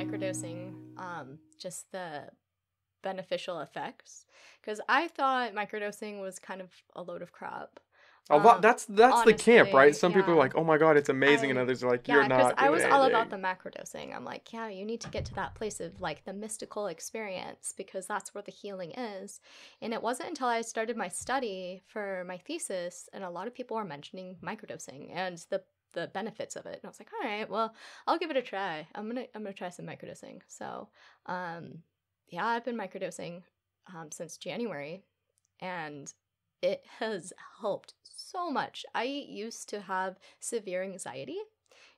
microdosing, just the beneficial effects, because I thought microdosing was kind of a load of crap. A lot. That's the camp, right? Honestly, Some people are yeah. like, "Oh my God, it's amazing," and others are like, "You're Yeah, because not I doing was all about anything." the macrodosing. I'm like, yeah, you need to get to that place of like the mystical experience because that's where the healing is. And it wasn't until I started my study for my thesis, and a lot of people were mentioning microdosing and the benefits of it. And I was like, all right, well, I'll give it a try. I'm gonna try some microdosing. So, yeah, I've been microdosing since January, and it has helped so much. I used to have severe anxiety,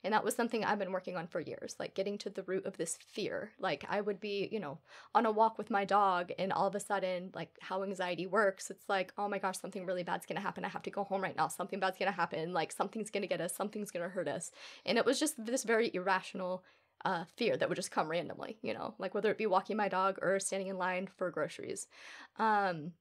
and that was something I've been working on for years, like getting to the root of this fear. Like I would be, on a walk with my dog, and all of a sudden, like how anxiety works, it's like, oh my gosh, something really bad's gonna happen. I have to go home right now. Something bad's gonna happen. Like something's gonna get us. Something's gonna hurt us. And it was just this very irrational fear that would just come randomly, like whether it be walking my dog or standing in line for groceries. Um,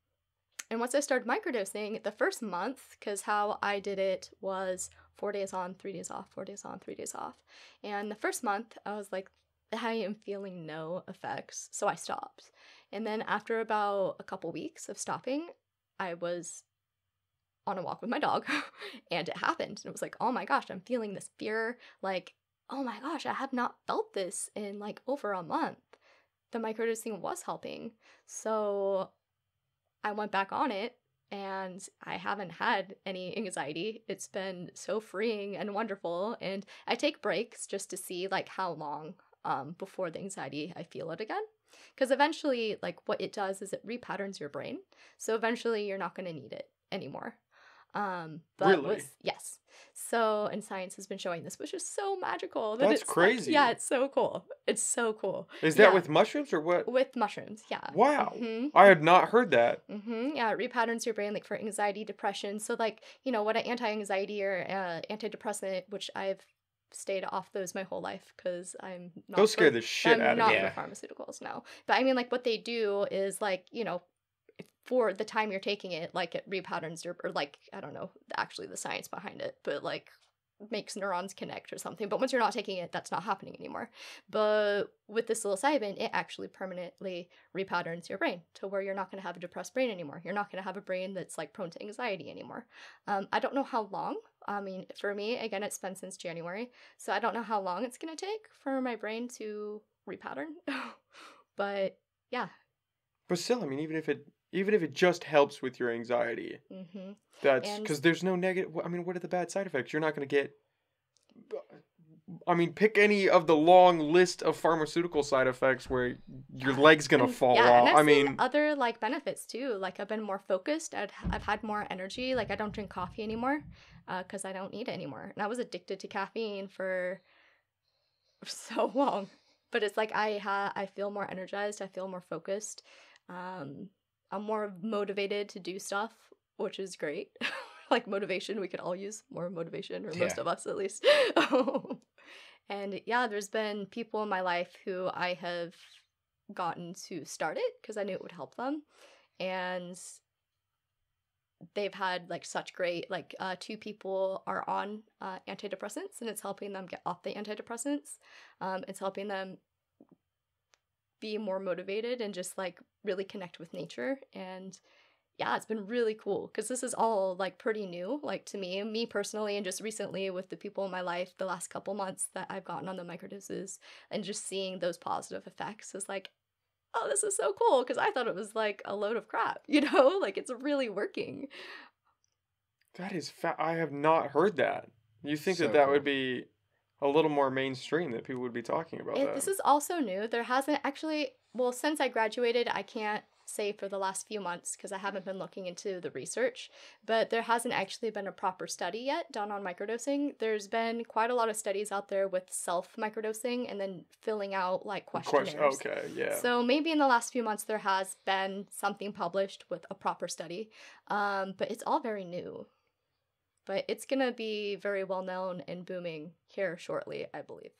and once I started microdosing, the first month, because how I did it was 4 days on, 3 days off, 4 days on, 3 days off. And the first month, I was like, I am feeling no effects. So I stopped. And then after about a couple weeks of stopping, I was on a walk with my dog and it happened. And it was like, oh my gosh, I'm feeling this fear. Like, oh my gosh, I have not felt this in like over a month. The microdosing was helping. So I went back on it and I haven't had any anxiety. It's been so freeing and wonderful. And I take breaks just to see like how long before the anxiety I feel it again. Because eventually, like what it does is it repatterns your brain. So eventually you're not going to need it anymore. But Really? yes. So, and science has been showing this, which is so magical that That's it's like, crazy. yeah, it's so cool. It's so cool. Is that Yeah. with mushrooms or what? With mushrooms, yeah. Wow. Mm-hmm. I had not heard that. Mm-hmm. Yeah, it repatterns your brain like for anxiety, depression. So like, what an anti-anxiety or antidepressant, which I've stayed off those my whole life because I'm not Those scare the shit out of not me. for pharmaceuticals, no. But I mean, like what they do is like, for the time you're taking it, like it repatterns your, or like, I don't know, actually the science behind it, but like makes neurons connect or something. But once you're not taking it, that's not happening anymore. But with the psilocybin, it actually permanently repatterns your brain to where you're not going to have a depressed brain anymore. You're not going to have a brain that's like prone to anxiety anymore. I don't know how long. I mean, for me, again, it's been since January, so I don't know how long it's going to take for my brain to repattern. But yeah. But still, I mean, even if it just helps with your anxiety, that's because there's no negative. I mean, what are the bad side effects? You're not going to get. I mean, pick any of the long list of pharmaceutical side effects where your leg's gonna fall off. And I've seen mean, other like benefits too. Like I've been more focused. I've had more energy. Like I don't drink coffee anymore because I don't need it anymore. And I was addicted to caffeine for so long. But it's like I feel more energized. I feel more focused. I'm more motivated to do stuff, which is great. Like motivation, we could all use more motivation, or most of us at least. And yeah, there's been people in my life who I have gotten to start it because I knew it would help them. And they've had like such great, like 2 people are on antidepressants and it's helping them get off the antidepressants. It's helping them be more motivated and just like really connect with nature. And yeah, it's been really cool because this is all like pretty new, like to me personally, and just recently with the people in my life the last couple months that I've gotten on the microdoses, and just seeing those positive effects is like, oh, this is so cool because I thought it was like a load of crap, like it's really working. That is I have not heard that. You think So that cool. would be a little more mainstream, that people would be talking about that? This is also new. There hasn't actually, well, since I graduated, I can't say for the last few months because I haven't been looking into the research, but there hasn't actually been a proper study yet done on microdosing. There's been quite a lot of studies out there with self microdosing and then filling out like questionnaires. Okay, yeah. So maybe in the last few months there has been something published with a proper study, but it's all very new. But it's gonna be very well known and booming here shortly, I believe.